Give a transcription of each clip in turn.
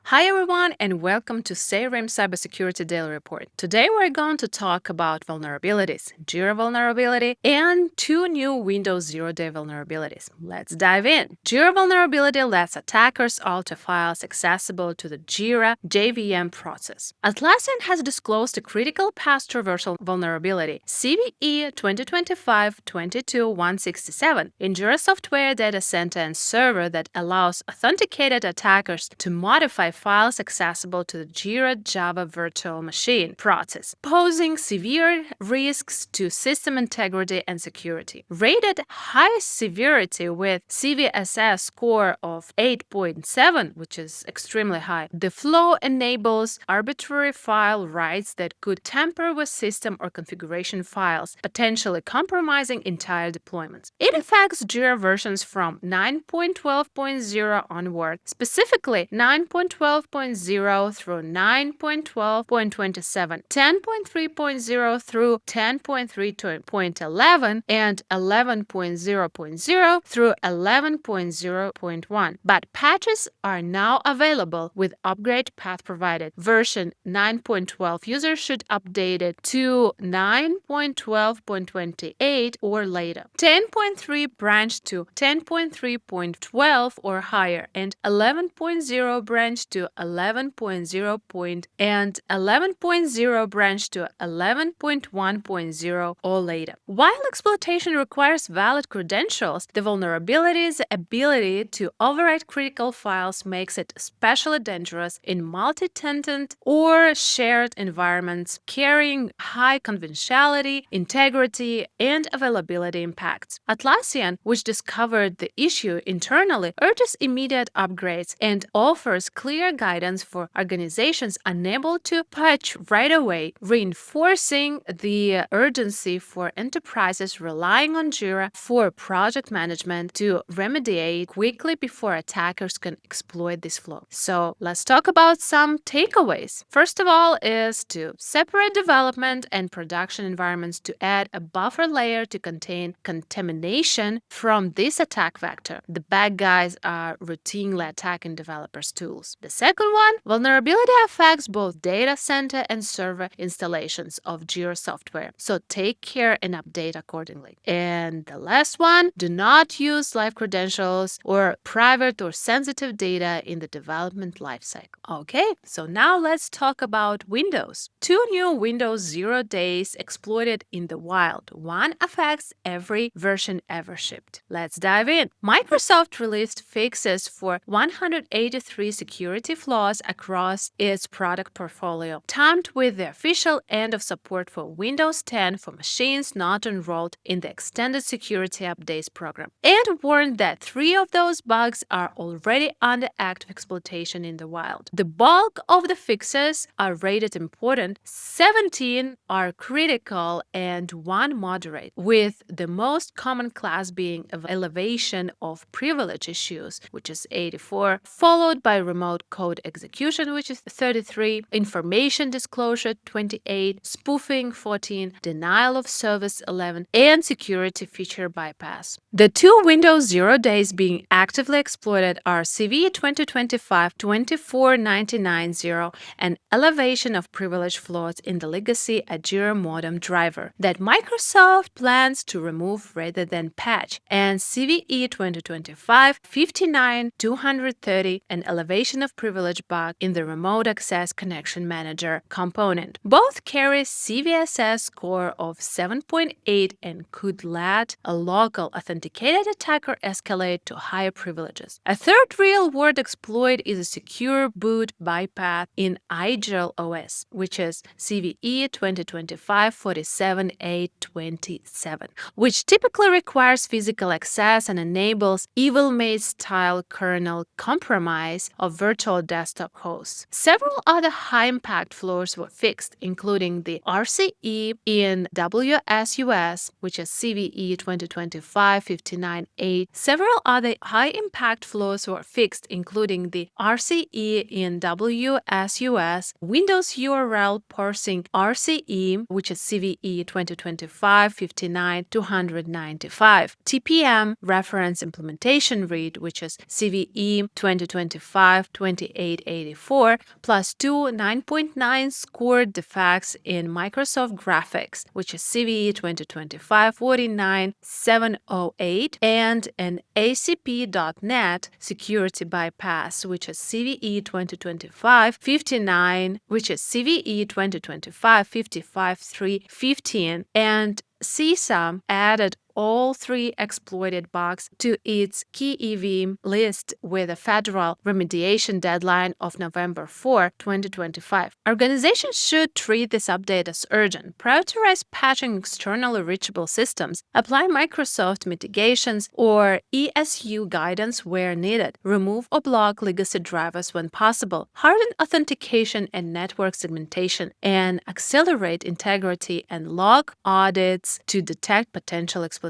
Hi everyone and welcome to Seirim Cybersecurity Daily Report. Today we're going to talk about vulnerabilities, Jira vulnerability, and two new Windows zero-day vulnerabilities. Let's dive in. Jira vulnerability lets attackers alter files accessible to the Jira JVM process. Atlassian has disclosed a critical path traversal vulnerability, CVE 2025-22167, in Jira Software Data Center and Server that allows authenticated attackers to modify files accessible to the Jira Java Virtual Machine process, posing severe risks to system integrity and security. Rated high severity with CVSS score of 8.7, which is extremely high, the flaw enables arbitrary file writes that could tamper with system or configuration files, potentially compromising entire deployments. It affects Jira versions from 9.12.0 onward, specifically 9.12.0 through 9.12.27, 10.3.0 through 10.3.11, and 11.0.0 through 11.0.1. But patches are now available with upgrade path provided. Version 9.12 users should update it to 9.12.28 or later. 10.3 branch to 10.3.12 or higher, and 11.0 branch to 11.0 and 11.0 branch to 11.1.0 or later. While exploitation requires valid credentials, the vulnerability's ability to overwrite critical files makes it especially dangerous in multi-tenant or shared environments carrying high confidentiality, integrity, and availability impacts. Atlassian, which discovered the issue internally, urges immediate upgrades and offers clear guidance for organizations unable to patch right away, reinforcing the urgency for enterprises relying on Jira for project management to remediate quickly before attackers can exploit this flaw. So let's talk about some takeaways. First of all is to separate development and production environments to add a buffer layer to contain contamination from this attack vector. The bad guys are routinely attacking developers' tools. The second one, vulnerability affects both data center and server installations of Jira software, so take care and update accordingly. And the last one, do not use live credentials or private or sensitive data in the development lifecycle. Okay, so now let's talk about Windows. Two new Windows 0 days exploited in the wild. One affects every version ever shipped. Let's dive in. Microsoft released fixes for 183 security flaws across its product portfolio, timed with the official end of support for Windows 10 for machines not enrolled in the Extended Security Updates program, and warned that 3 of those bugs are already under active exploitation in the wild. The bulk of the fixes are rated important, 17 are critical, and 1 moderate, with the most common class being elevation of privilege issues, which is 84, followed by remote code execution, which is 33, information disclosure 28, spoofing 14, denial of service 11, and security feature bypass. The two Windows 0 days being actively exploited are CVE 2025-24990 and elevation of privilege flaws in the legacy Jira modem driver that Microsoft plans to remove rather than patch, and CVE 2025-59230 and elevation of privilege bug in the remote access connection manager component. Both carry CVSS score of 7.8 and could let a local authenticated attacker escalate to higher privileges. A third real-world exploit is a secure boot bypass in Agile OS, which is CVE 2025-47827, which typically requires physical access and enables evilmate-style kernel compromise of virtual desktop hosts. Several other high-impact flaws were fixed, including the RCE in WSUS, which is CVE 2025-598. Several other high-impact flaws were fixed, including the RCE in WSUS, Windows URL parsing RCE, which is CVE 2025-59-295, TPM reference implementation read, which is CVE 2025-29 2884 plus two 9.9 scored defects in Microsoft Graphics, which is CVE 2025-49708, and an ACP.NET security bypass, which is CVE 2025-59, which is CVE 2025-55315, and CISA added all three exploited bugs to its key EV list with a federal remediation deadline of November 4, 2025. Organizations should treat this update as urgent, prioritize patching externally reachable systems, apply Microsoft mitigations or ESU guidance where needed, remove or block legacy drivers when possible, harden authentication and network segmentation, and accelerate integrity and log audits to detect potential exploitation.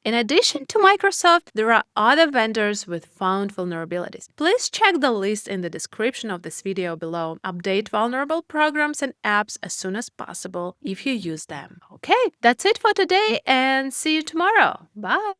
In addition to Microsoft, there are other vendors with found vulnerabilities. Please check the list in the description of this video below. Update vulnerable programs and apps as soon as possible if you use them. Okay, that's it for today and see you tomorrow. Bye!